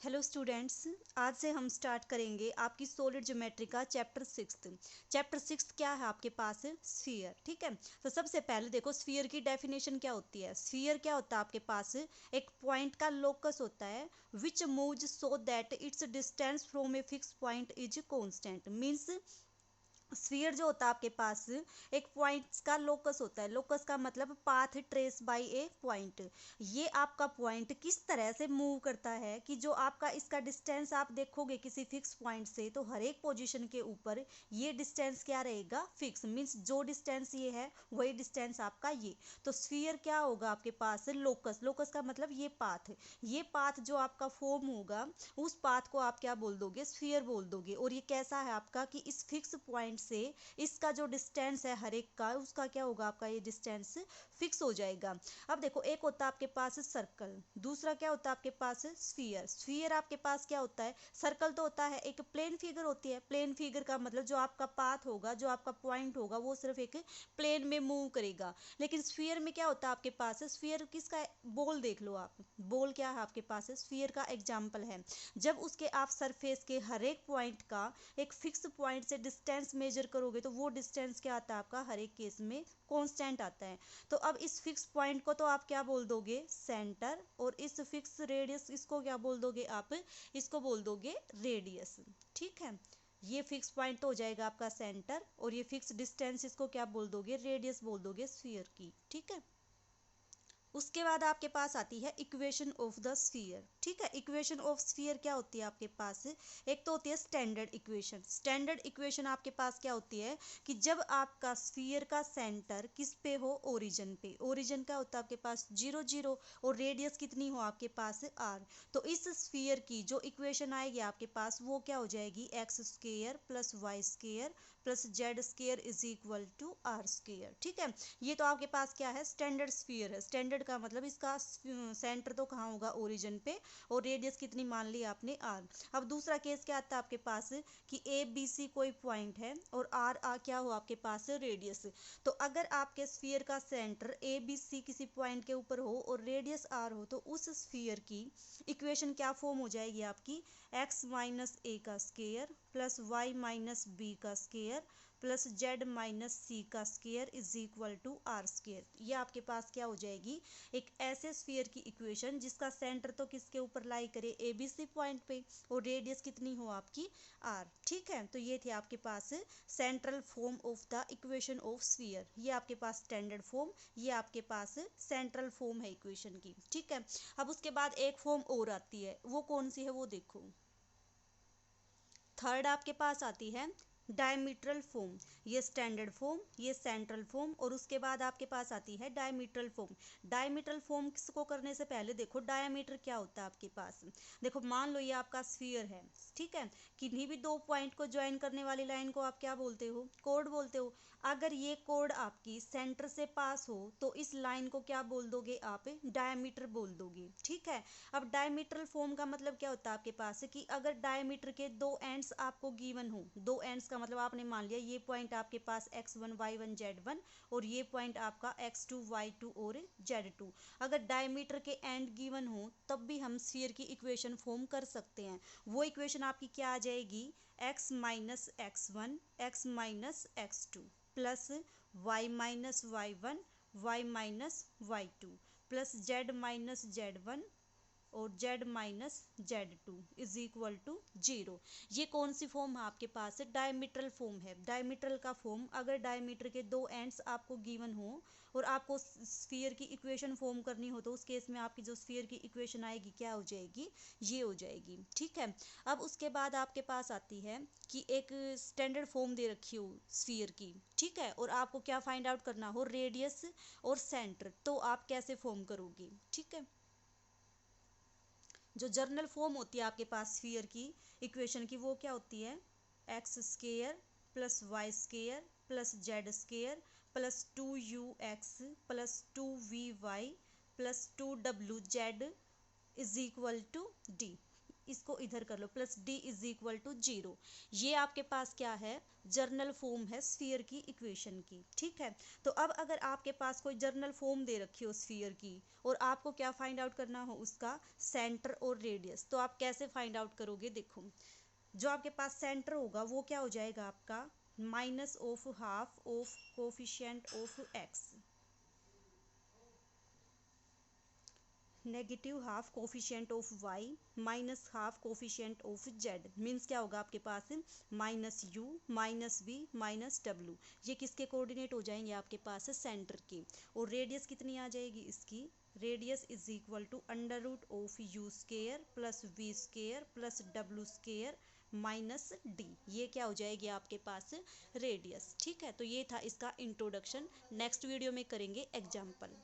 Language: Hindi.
हेलो स्टूडेंट्स, आज से हम स्टार्ट करेंगे आपकी सॉलिड ज्योमेट्री का चैप्टर सिक्स्थ। चैप्टर सिक्स्थ क्या है आपके पास? स्फीयर। ठीक है, तो सबसे पहले देखो स्फीयर की डेफिनेशन क्या होती है। स्फीयर क्या होता है आपके पास? एक पॉइंट का लोकस होता है विच moves so that it's distance from a fix point is constant. Means sphere जो होता है आपके पास एक पॉइंट का लोकस होता है। लोकस का मतलब पाथ ट्रेस बाय ए पॉइंट। ये आपका पॉइंट किस तरह से मूव करता है कि जो आपका इसका डिस्टेंस आप देखोगे किसी फिक्स पॉइंट से, तो हर एक पोजीशन के ऊपर ये डिस्टेंस क्या रहेगा? फिक्स। मीन्स जो डिस्टेंस ये है वही डिस्टेंस आपका ये। तो स्फीयर क्या होगा आपके पास? लोकस। लोकस का मतलब ये पाथ। ये पाथ जो आपका फॉर्म होगा उस पाथ को आप क्या बोल दोगे? स्फीयर बोल दोगे। और ये कैसा है आपका कि इस फिक्स पॉइंट से इसका जो डिस्टेंस है हर एक का, उसका क्या होगा? आपका ये डिस्टेंस फिक्स हो जाएगा। अब देखो, एक होता है आपके पास सर्कल, दूसरा क्या होता है आपके पास? स्फीयर। स्फीयर आपके पास क्या होता है? सर्कल तो होता है एक प्लेन फिगर होती है। प्लेन फिगर का मतलब जो आपका पाथ होगा, जो आपका पॉइंट होगा, वो सिर्फ एक प्लेन में मूव करेगा। लेकिन स्फीयर में क्या होता है आपके पास? स्फीयर किसका? बॉल देख लो आप। बॉल क्या है आपके पास? स्फीयर का एग्जाम्पल है। जब उसके आप सरफेस के हर एक पॉइंट का एक फिक्स पॉइंट से डिस्टेंस मेजर करोगे तो वो डिस्टेंस क्या आता है आपका? हर एक केस में कांस्टेंट आता है। तो अब इस फिक्स पॉइंट को तो आप क्या बोल दोगे? सेंटर। और इस फिक्स रेडियस इसको क्या बोल दोगे आप? इसको बोल दोगे रेडियस। ठीक है, ये फिक्स पॉइंट तो हो जाएगा आपका सेंटर, और ये फिक्स डिस्टेंस इसको क्या बोल दोगे? रेडियस बोल दोगे स्फीयर की। ठीक है, उसके बाद आपके पास आती है इक्वेशन ऑफ द स्फीयर। ठीक है, इक्वेशन ऑफ स्फीयर क्या होती है आपके पास? एक तो होती है स्टैंडर्ड इक्वेशन। स्टैंडर्ड इक्वेशन आपके पास क्या होती है कि जब आपका स्फीयर का सेंटर किस पे हो? ओरिजिन पे। ओरिजिन का होता है आपके पास 0 0, और रेडियस कितनी हो आपके पास? r। तो इस स्फीयर की जो इक्वेशन आएगी आपके पास वो क्या हो जाएगी? X square plus Y square plus Z square is equal to R square. ठीक है, ये तो आपके पास क्या है? स्टैंडर्ड स्फीयर है। स्टैंडर्ड का मतलब इसका सेंटर तो कहाँ होगा? ओरिजिन पे, और रेडियस कितनी मान ली आपने? आर। अब दूसरा केस क्या आता है आपके पास कि ए बी सी कोई पॉइंट है और आर क्या हो आपके पास? रेडियस। तो अगर आपके स्फीयर का सेंटर ए बी सी किसी पॉइंट के ऊपर हो और रेडियस आर हो, तो उस स्फीयर की इक्वेशन क्या फॉर्म हो जाएगी आपकी? एक्स माइनस ए का square plus Y minus B का square plus Z minus C का square is equal to R square. ये आपके पास क्या हो जाएगी? एक ऐसे स्फीयर की इक्वेशन जिसका सेंटर तो किसके ऊपर लाई करे? ए बी सी पॉइंट पे, और रेडियस कितनी हो आपकी? आर। ठीक है, तो ये थे आपके पास central form of the equation of sphere. ये आपके पास स्टैंडर्ड फॉर्म, ये आपके पास सेंट्रल फॉर्म है इक्वेशन की। ठीक है, अब उसके बाद एक फॉर्म और आती है, वो कौन सी है वो देखो। थर्ड आपके पास आती है डायमीट्रल फॉर्म। ये स्टैंडर्ड फॉर्म, ये सेंट्रल फॉर्म, और उसके बाद आपके पास आती है डायमीट्रल फॉर्म। डायमीट्रल फॉर्म को करने से पहले देखो डायमीटर क्या होता है आपके पास। देखो, मान लो ये आपका स्फीयर है। ठीक है, किन्हीं भी दो पॉइंट को ज्वाइन करने वाली लाइन को आप क्या बोलते हो? कोड बोलते हो। अगर ये कोड आपकी सेंटर से पास हो तो इस लाइन को क्या बोल दोगे आप? डायमीटर बोल दोगे। ठीक है, अब डायमीट्रल फॉर्म का मतलब क्या होता है आपके पास कि अगर डायमीटर के दो एंड्स आपको गिवन हो, दो एंड्स का मतलब आपने मान लिया ये पॉइंट आपके पास x1 y1 z1, और ये पॉइंट आपका x2 y2 और z2। अगर डायमीटर के एंड गिवन हो तब भी हम स्फीयर की इक्वेशन फॉर्म कर सकते हैं। वो इक्वेशन आपकी क्या आ जाएगी? x minus x1 x minus x2 plus y minus y1 y minus y2 plus z minus z1 और z minus z2 is equal to 0। ये कौन सी फॉर्म है आपके पास? डायमीट्रल फॉर्म है। डायमीट्रल का फॉर्म, अगर डायमीटर के दो एंड्स आपको गिवन हो और आपको स्फीयर की इक्वेशन फॉर्म करनी हो, तो उस केस में आपकी जो स्फीयर की इक्वेशन आएगी क्या हो जाएगी? ये हो जाएगी। ठीक है, अब उसके बाद आपके पास आती है कि एक स्टैंडर्ड फॉर्म दे रखी हो स्फीयर की। ठीक है, और आपको क्या फाइंड आउट करना हो? रेडियस और सेंटर। तो आप कैसे फॉर्म करोगे? ठीक है, जो जर्नल फॉर्म होती है आपके पास स्फीयर की इक्वेशन की, वो क्या होती है? X square plus Y square plus Z square plus 2ux plus 2vy plus 2wz is equal to D. इसको इधर कर लो, plus D is equal to 0। ये आपके पास क्या है, जर्नल फॉर्म है स्फीयर की इक्वेशन की, ठीक है। तो अब अगर आपके पास कोई जर्नल फॉर्म दे रखी हो स्फीयर की और आपको क्या फाइंड आउट करना हो, उसका सेंटर और रेडियस, तो आप कैसे फाइंड आउट करोगे? देखो, जो आपके पास सेंटर होगा वो क्या हो जाएगा आपका, minus of half of coefficient of X, negative half coefficient of Y minus half coefficient of Z, means क्या होगा आपके पास, minus U minus V minus W. ये किसके कोऑर्डिनेट हो जाएंगे आपके पास, सेंटर के। और रेडियस कितनी आ जाएगी इसकी, radius is equal to under root of U square plus V square plus W square minus D. ये क्या हो जाएगी आपके पास, रेडियस, ठीक है। तो ये था इसका इंट्रोडक्शन, नेक्स्ट वीडियो में करेंगे एग्जाम्पल।